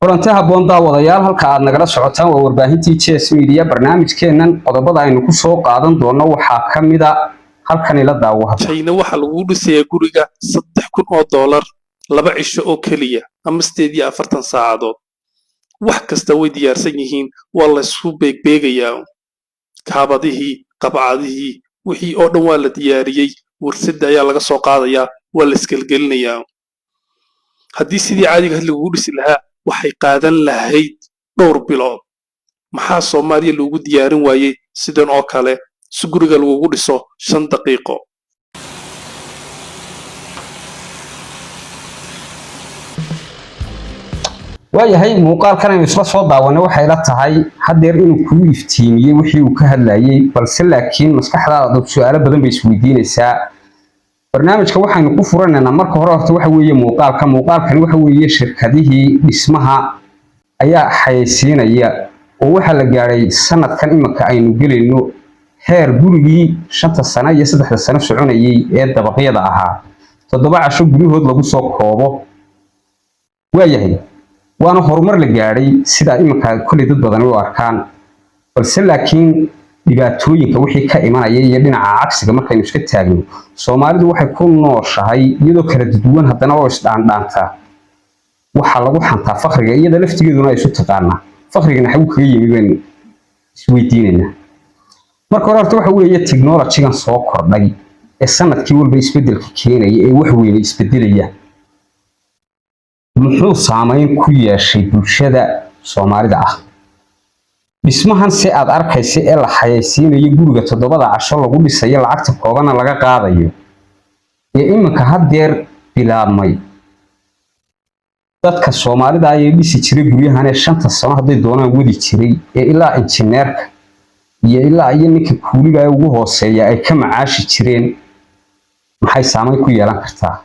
kulanti habboon daawadayaal halka aad nagala socotaan waa warbaahintii GS Media barnaamijkeennan qodobada aynu ku soo qaadan doono waxaa ka mid ah halkan ila daawaha China waxa lagu dhisayaa guriga $3,000 laba cisho oo kaliya ama 48 saacadood wax kasta way diyaarsan yihiin waa la isku beegbeegayaa kaabadihii qabcadihii wixii oo dhan waa la diyaariyay warshada ayaa laga soo qaadayaa waa la isgelgelinayaa haddii sidii caadiga ah lagu dhisi lahaa waxay qaadan lahayd dhowr bilood maxaa Soomaaliya lagu diyaarin waayay sidan oo kale si guriga lagu dhiso 5 daqiiqo waayahay muuqaalkan aynu isla soo daawanay waxay la tahay hadeer inuu ku iftiimiyay wixii uu ka hadlayay balse laakiin maskaxdaada su'aalo badan bay isweydiinaysaa barnaamijka waxaynu ku furanaynaa marka hore horta waxa weeye muuqaalkan waxa weeye shirkadihii dhismaha ayaa xayeysiinaya oo waxa la gaaray sanadkan imika aynu gelayno heer gurigii 5 sano iyo 3 sano soconayay ee dabaqyada ahaa 7 casho gudahood lagu soo koobo waayahay waana horumar la gaaray sida imika kulli dad badan u arkaan balse laakiin dhibaatooyinka wixii ka imanaya iyo dhinaca cagsiga markaynu iska taagno Soomaalidu waxay ku nooshahay iyadoo kala duwan haddana oo isdhaantaanta waxa lagu xantaa faqriga iyada laftigeeduna ay isu taqaanaa faqriga naxu kaga yimi baan isweydiinayna marka hore waxa weeye technology-gan soo kordhay ee sanadkii walba isbedelka keenaya ee wax weyn isbedelaya muxuu saameyn ku yeeshay bulshada Soomaalida ah dhismahan si aad arkaysa ee la xayeysiinayo guriga 7 casho lagu dhisayo lacagta koobana laga qaadayo ee imika hadeer bilaabmay dadka Soomaalida ay dhisi jiray guryahan ee 5 sano haday doonaan wadi jiray ee ilaa injineerka iyo ilaa ninka kuuliga ugu hooseeya ay ka macaashi jireen maxay saameyn ku yeelan kartaa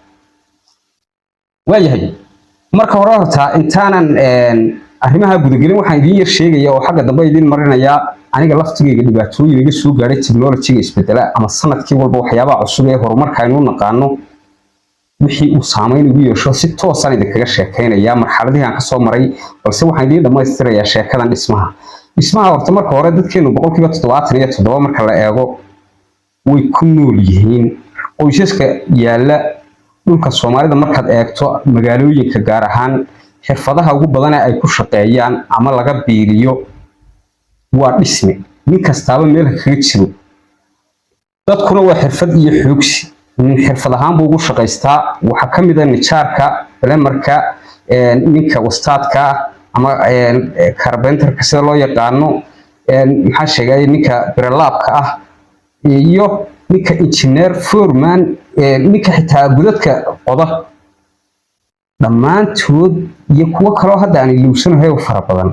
waayahay marka hore horta intaanan arrimaha gudagelin waxaan idin yar sheegaya oo xagga dambe idin marinaya aniga laftigeyga dhibaatooyin iga soo gaaray technology-ga isbedela ama sanadkii walba waxyaabaha cusub ee horumarka aynu naqaano wixii uu saameyn ugu yeesho si toos ah idinkaga sheekeynaya marxaladii aan ka soo maray balse waxaan idin dhamaystirayaa sheekadan dhismaha horta marka hore dadkeenu 77% marka la eego way ku nool yihiin qoysaska yaala dhulka Soomaalida markaad eegto magaalooyinka gaar ahaan xirfadaha ugu badan ee ay ku shaqeeyaan ama laga biiriyo waa dhisme nin kastaaba meel kaga jiro dadkuna waa xirfad iyo xoogsi xirfad ahaan buu ugu shaqeystaa waxa ka mid ah nijaarka balemarka ninka wastaadka ama carpenterka sida loo yaqaano maxaa sheegay ninka birlaabka ah iyo ninka engineer foreman ninka xitaa gudadka qoda dhammaantood iyo kuwa kale hadda aan iluusanahay oo fara badan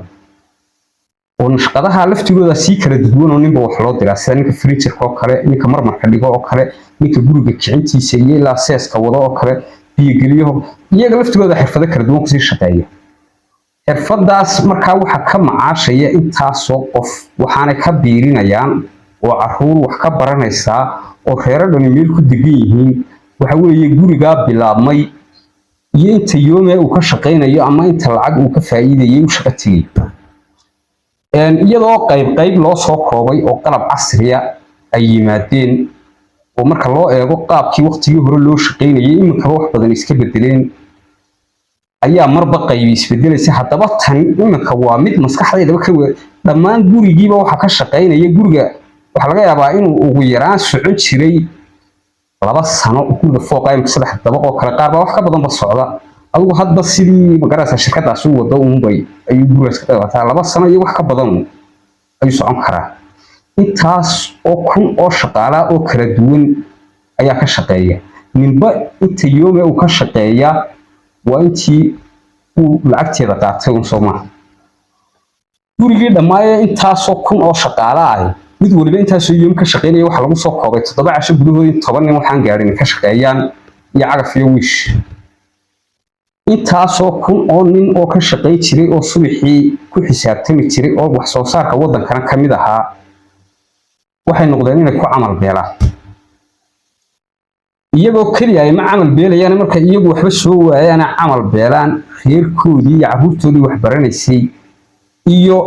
oo nashqadaha laftigooda si kala duwan oo ninba wax loo diraa sida ninka furniture oo kale ninka marmarka dhigo oo kale ninka guriga kicintiisa iyo ilaa seeska wado oo kale biyo geliyo iyaga laftigooda xirfado kala duwan ku sii shaqeeya xirfadaas markaa waxa ka macaashaya intaasoo qof waxaanay ka biirinayaan oo caruur wax ka baranaysaa oo reero dhan meel ku degan yihiin waxa weeye guriga bilaabmay iyo inta yoome uu ka shaqeynayo ama inta lacag uu ka faa'iideeyay u shaqatigay iyadoo qayb loo soo koobay oo qalab casri ah ay yimaadeen oo marka loo eego qaabkii waqtigii hore loo shaqeynayay imika wax badan iska bedeleen ayaa marba qayb isbedelaysa haddaba tan imika waa mid maskaxdayda ka dhammaan gurigiiba waxa ka shaqeynaya guriga waxa laga yaabaa inuu ugu yaraan socon jiray 2 sano guriga fooq ay 3 dabaq oo kale qaar baa wax ka badan ba socda adigu hadba sidii magaraysa shirkadaas uu wado bay ayuu gurigaas ka qabataa 2 sano iyo wax ka badan ayuu socon karaa intaas oo kun oo shaqaale oo kala duwan ayaa ka shaqeeya ninba inta yoome uu ka shaqeeya waa intii uu lacagteeda qaatay oo Soomaaliya gurigii dhammaayay intaas oo kun oo shaqaale ah mid waliba intaas oo yoom ka shaqeynaya waxa lagu soo koobay 7 casho gudahood 10 nin waxaan gaarin ka shaqeeyaan iyo cagaf iyo wiish intaas oo kun oo nin oo ka shaqeey jiray oo subaxii ku xisaabtami jiray oo wax soo saarka waddanka ka mid ahaa waxay noqdeen inay ku camal beelaan iyagoo kaliya ay ma camal beelayaan marka iyagu waxba soo waayaan camal beelaan reerkoodii iyo carruurtoodii wax baranaysay iyo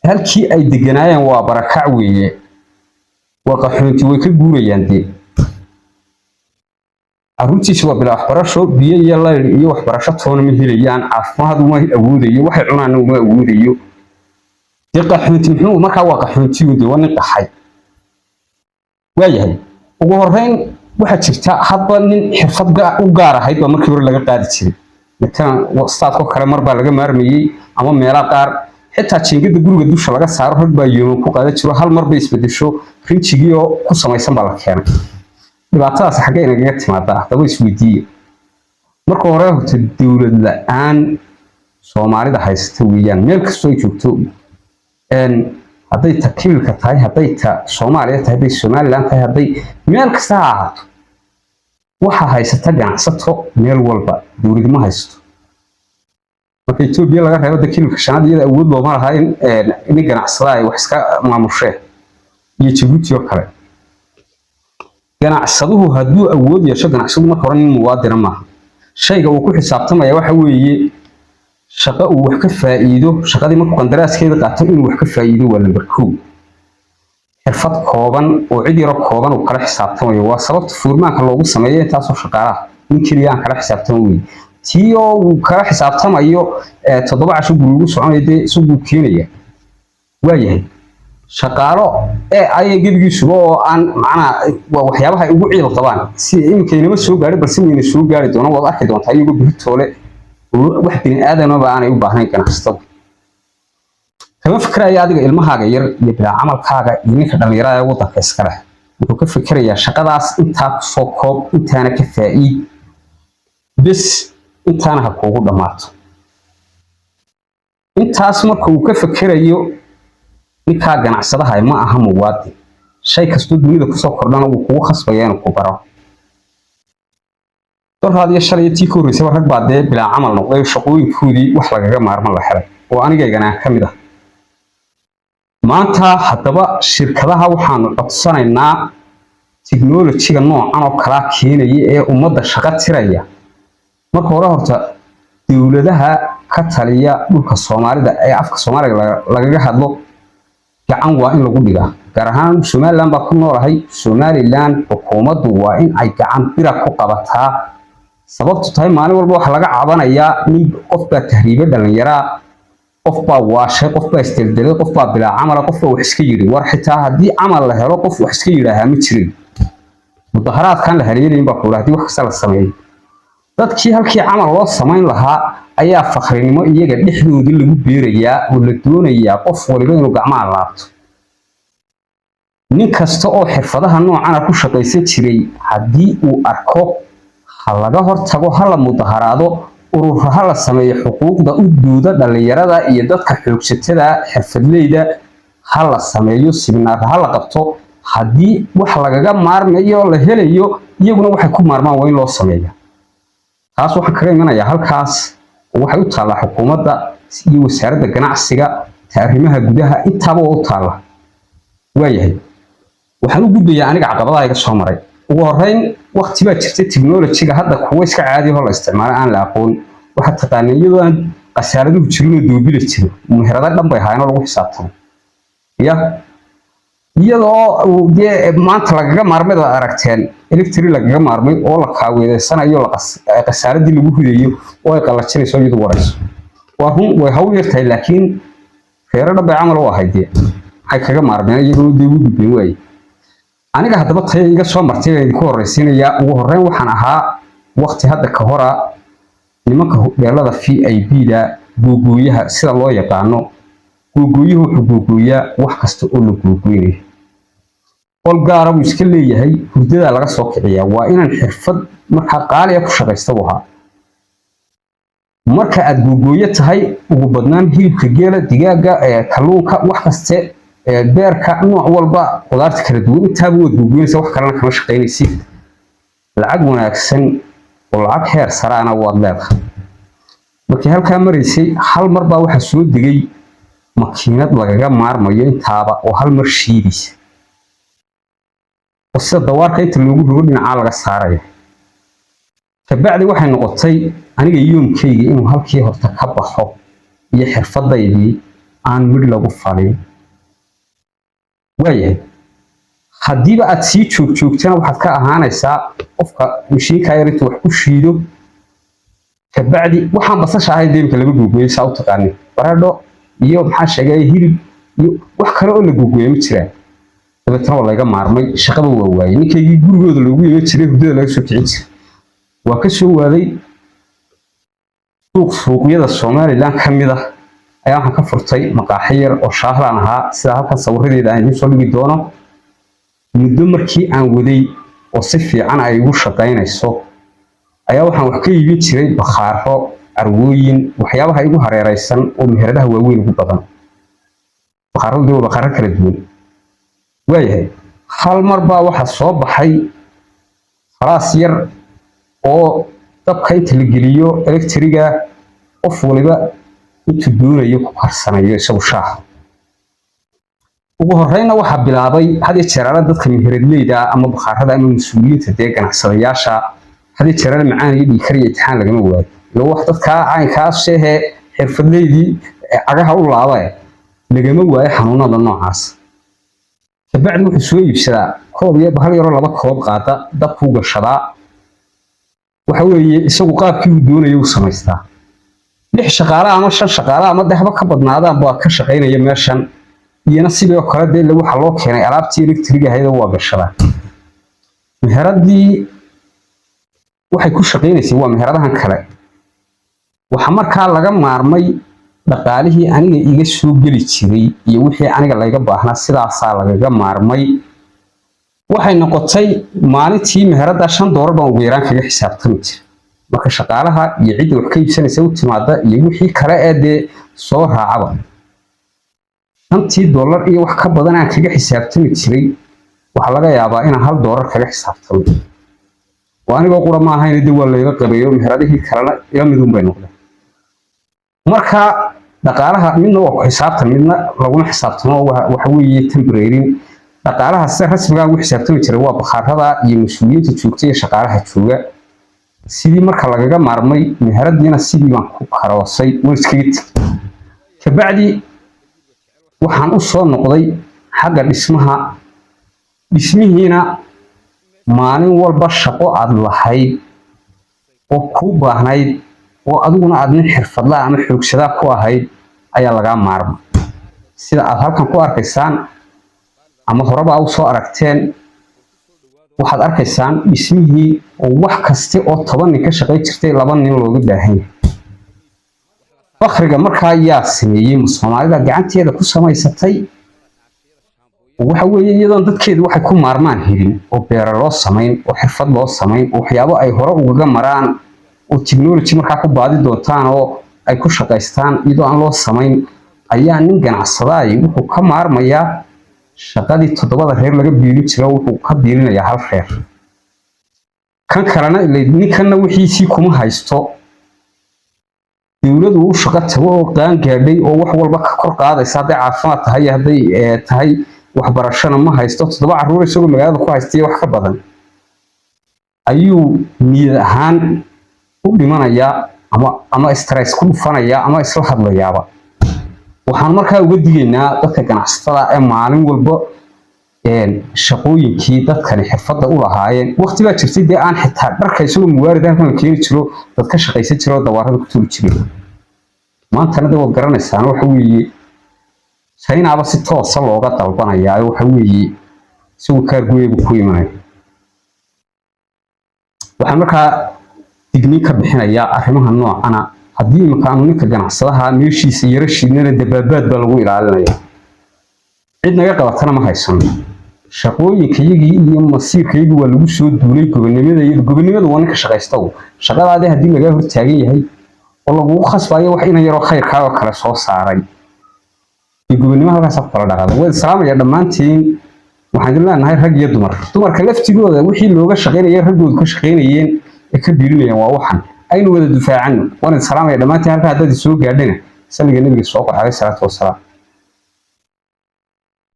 halkii ay deganaayeen waa barakac weeye waa qaxoonti way ka guurayaan dee carruurtiisa waa bilaa waxbarasho biyo iyo layl iyo waxbarasho toona ma helayaan caafimaad uma awoodayo waxay cunaana uma awoodayo dee qaxoonti muxuu markaa waa qaxoontigu dee waa nin qaxay waayahay ugu horreyn waxaa jirta hadba nin xirfad u gaar ahayd baa markii hore laga qaadi jiray matalan staadko kale mar baa laga maarmayey ama meelaha qaar xitaa jiingada guriga dusha laga saaro rag baa yooman ku qaadan jiro hal mar bay isbedesho rinjigii oo ku samaysan baa la keenay dhibaatadaas xaggee inagaga timaadaa haddaba isweydiiye marka hore horta dowlad la-aan soomaalida haysata weeyaan meel kastoo ay joogto hadday ta kibilka tahay hadday ta soomaaliya tahay hadday somaliland tahay hadday meel kasta ha ahaato waxa haysata ganacsato meel walba dowlad ma haysto marka Itoobiya laga reebo kibilka shanaad iyada awood looma laha in ganacsada ay wax iska maamusheen iyo Djibouti oo kale ganacsaduhu hadduu awood yeesho ganacsadu marka hore nin muwaadin ma shayga uu ku xisaabtamaya waxa weeye shaqo uu wax ka faa'iido shaqadii markuu qandaraaskeeda qaato inuu wax ka faa'iido waa number 2 xirfad kooban oo cid yar kooban uu kala xisaabtamayo waa sababta furmaanka loogu sameeyay intaas oo shaqaalaha in kaliya aan kala xisaabtamayo tiyo uu kala xisaabtamayo 7 casho gurigu soconayay isugu keenaya waayahay shaqaalo ay gebigiisu oo aan macna waxyaabaha ugu ciil qabaan si imkaynama soo gaaray balse weyna soo gaari doona wada arki doontaa iyagoo birtoole wax bini aadanaba aanay u baahnayn ganacsatada kama fikraya adiga ilmahaaga yar iyo bilaa camalkaaga iyo ninka dhalinyarada ee wadanka iska leh wuxuu ka fikirayaa shaqadaas intaa soo koob intaana ka faa'iid bis intaana ha kuugu dhamaato intaas marka uu ka fikirayo ninka ganacsadaha ma aha muwaadin shay kasto dunida ku soo kordhana uu kugu khasbaya inuu ku baro raadiyo shalay tii ku horeysay rag baa dee bilaa camal noqday shaqooyinkoodii wax lagaga maarman la helay oo anigaygana ka mid ah maanta haddaba shirkadaha waxaanu codsanaynaa technology-ga noocan oo kala keenaya ee ummadda shaqo tiraya marka hore horta dowladaha ka taliya dhulka Soomaalida ee afka Soomaaliga lagaga hadlo gacan waa in lagu dhigaa gaar ahaan Somaliland baa ku noolahay Somaliland xukuumaddu waa in ay gacan bira ku qabataa sababtu tahay maalin walba waxa laga caabanayaa nin qof baa tahriiba dhalinyaro qof baa waashay qof baa istildelay qof baa bilaa camal qof baa wax iska yiri war xitaa hadii camal la helo qof wax iska yiraahaa ma jirin mudaharaadkan la haleelin baa kula hadii wax kasta la sameeyo dadkii halkii camal loo sameyn lahaa ayaa faqrinimo iyaga dhexdoodii lagu beerayaa oo la doonayaa qof waliba inuu gacmaha laabto nin kasta oo xirfadaha noocan ku shaqaysan jiray hadii uu arko laga hortago hala mudaharaado urur hala sameeyo xuquuqda u dooda dhalinyarada iyo dadka xoogsatada xirfadleyda hala sameeyo seminar hala qabto hadii wax lagaga maarmayo la helayo iyaguna waxay ku maarmaan waa in loo sameeyo taas waxa kaga imanaya halkaas waxay u taala xukuumadda iyo wasaaradda ganacsiga taariimaha gudaha intaba u taala waayahay waxaan u gudbayaa aniga caqabadaha iga soo maray ugu horeyn waqti baa jirtay technology-ga hadda kuwa iska caadi ah oo la isticmaalo aan la aqoon waxa taqaanay iyadoo aan qasaaraduhu jirin oo doobila jiro meherada dhan bay haayeen oo lagu xisaabtamo iyadoo maanta lagaga maarmay oo aragteen electric lagaga maarmay oo la kaaweedeysanayo la qasaaradii lagu hudeeyo oo ay qalajinayso iyadu warayso waa run way hawl yartahay laakiin feerada bay camal u ahayd ay kaga maarmeen iyagoo deebu gudbeen way aniga haddaba tay iga soo martay ay ku horeysiinaya ugu horeyn waxaan ahaa waqti hadda ka hora nimanka hudheelada VIP-da googooyaha sida loo yaqaano googooyuhu wuxuu googooyaa wax kasta oo la googooyay qol gaar ah iska leeyahay hurdada laga soo kiciyaa waa inaan xirfad marka qaali ah ku shaqaysto waxa marka aad googooyo tahay ugu badnaan hilibka geela digaaga kalluunka wax kasta beerka nooc walba qudaarta kala duwan intaaba wad googooyaysa wax kalena kama shaqaynaysid lacag wanaagsan oo lacag heer saraana waad leedahay markii halkaa maraysay hal mar baa waxa soo digay makiinad lagaga maarmayo intaaba oo hal mar shiidaysa وسيد دوار كيت اللي يقول رودنا على السعرية كبعد واحد نقطتي أنا يوم كي إنه هالكي هرتكب حب يحرف الضيدي عن مدل قفالي وياه haddii ba aad sii joogtana waxaad ka ahaanaysaa qofka mishiinka yarinta wax ku shiido kabacdi waxaan basasha ahay deemka laga googooyay saa u taqaanay baradho iyo maxaa sheegay hilib iyo wax kale oo la googooyay ma jiraan dabeetana waa laga maarmay shaqada waa waayay ninkaygii gurigooda loogu yeeyo jiray hurdada laga soo kicin jiray waa ka soo waaday suuqyada Soomaaliland ka mid ah ayaa waxaan ka furtay maqaaxi yar oo shaahlan ahaa sida halkan sawiradeeda aan idin soo dhigi doono muddo markii aan waday oo si fiican ay ugu shaqaynayso ayaa waxaan wax ka iibin jiray bakhaaro arwooyin waxyaabaha igu hareeraysan oo meheradaha waaweyn ugu badan bakhaaradu waa bakhaaro kala duwan waayahay hal mar baa waxa soo baxay faraas yar oo dabka inta la geliyo elektriga qof waliba intuu doonayo ku karsanayo isagu shaah ugu horreyna waxa bilaabay had iyo jeer dadka meheradleyda ama bakhaarada ama mas'uuliyiinta ganacsadayaasha had iyo jeer macaan iyo dhiikar iyo imtixaan lagama waayo loo wax dadka caynkaas shehe xirfadleydii agaha u laabay lagama waayo xanuunada noocaas kabacdi wuxuu soo iibsadaa koob iyo bahal yaro laba koob qaada dabku gashadaa waxa weeye isagu qaabkii uu doonayo u samaystaa lix shaqaale ama shan shaqaale ama dahba ka badnaadaan baa ka shaqaynaya meeshan iyana sidoo kale de waxa loo keenay alaabtii elektriga ahayd waa gashada meheradii waxay ku shaqeynaysay waa meheradahan kale waxa markaa laga maarmay dhaqaalihii aniga iga soo gali jiray iyo wixii aniga laga baahnaa sidaas lagaga maarmay waxay noqotay maalintii meherada $5 baan ugu yaraan kaga xisaabtami jiray marka shaqaalaha iyo cidda wax ka iibsanaysa u timaada iyo wixii kale ee soo raacaba $5 iyo wax ka badan aan kaga xisaabtami jiray waxa laga yaabaa in $1 kaga xisaabtamo waaniga qura ma ahayn waa laga qabeeyo meheradihii kalena ila midun bay noqdeen marka dhaqaalaha midna waa ku xisaabtan midna laguna xisaabtamo waxa weeye temporary dhaqaalaha si rasmiga ah ugu xisaabtami jiray waa bakhaarada iyo mas'uuliyiinta joogtay ee shaqaalaha jooga sidii marka lagaga maarmay meheradiina sidii baan ku karoosay way iskaga tagtay kabacdi waxaan u soo noqday xagga dhismihiina maalin walba shaqo aad lahayd oo ku baahnayd oo adiguna aad nin xirfadla ama xoogsada ku ahayd ayaa laga maarmay sida aad halkan ku arkaysaan ama horeba u soo aragteen waxaad arkaysaan dhismihii oo wax kasta oo 10 nin ka shaqay jirtay 2 nin looga baahan yahay fakhriga markaa yaa sameeyay Soomaalida gacanteeda ku samaysatay waxa weeye iyadoo dadkeedu waxay ku maarmaan helin oo beero loo sameyn oo xirfad loo sameyn oo waxyaabo ay hore uga maraan oo technology markaa ku baadi doontaan oo ay ku shaqaystaan iyadoo aan loo sameyn ayaa nin ganacsadaay wuxuu ka maarmayaa shaqadii 7 reer laga biilin jiray wuxuu ka biilinayaa hal reer kan kalena ninkanna wixiisii kuma haysto dawladdu uu shaqo tago oo qaan gaadhay oo wax walba ka kor qaadaysa haday caafimaad tahay haday tahay waxbarashana ma haysto 7 caruur isagoo magaalada ku haystay wax ka badan ayuu niyad ahaan u dhimanayaa ama stress ku dhufanaya ama isla hadlayaaba waxaan markaa uga digaynaa dadka ganacsatada ee maalin walba shaqooyinkii dadkani xirfadda u lahaayeen waqti baa jirtay de aan xitaa dharka isagoo muwaarid ah kan keeni jiro dad ka shaqaysan jiro dawaarada ku tuli jiray maantana de wad garanaysaan waxa weeye saynaaba si toos ah looga dalbanayaa waxa weeye si uu kaargooyay ku imanay waxaan markaa digni ka bixinayaa arrimaha noocana haddii imkaan ninka ganacsadaha meeshiisa yara shiidnana dabaabaad baa lagu ilaalinayaa cid naga qabatana ma haysan shaqooyinkayagii iyo masiirkayagii waa lagu soo duulay gobonimada waa ninka shaqaysta shaqadaadii haddii lagaa hortaagan yahay oo lagugu khasbayo wax ina yaroo khayrkaaga kale soo saaray gobonimo halkaas ku kala dhaqaaqay way salaamaya dhammaantiin waxaan leenahay rag iyo dumarka laftigooda wixii looga shaqeynayay raggoodu ka shaqeynayeen ee ka biirinayaan waa waxan aynu wada difaacano waan salaamaya dhammaantiin halka hadda soo gaadhina salliga nabiga soo qoray sallallahu alayhi wasallam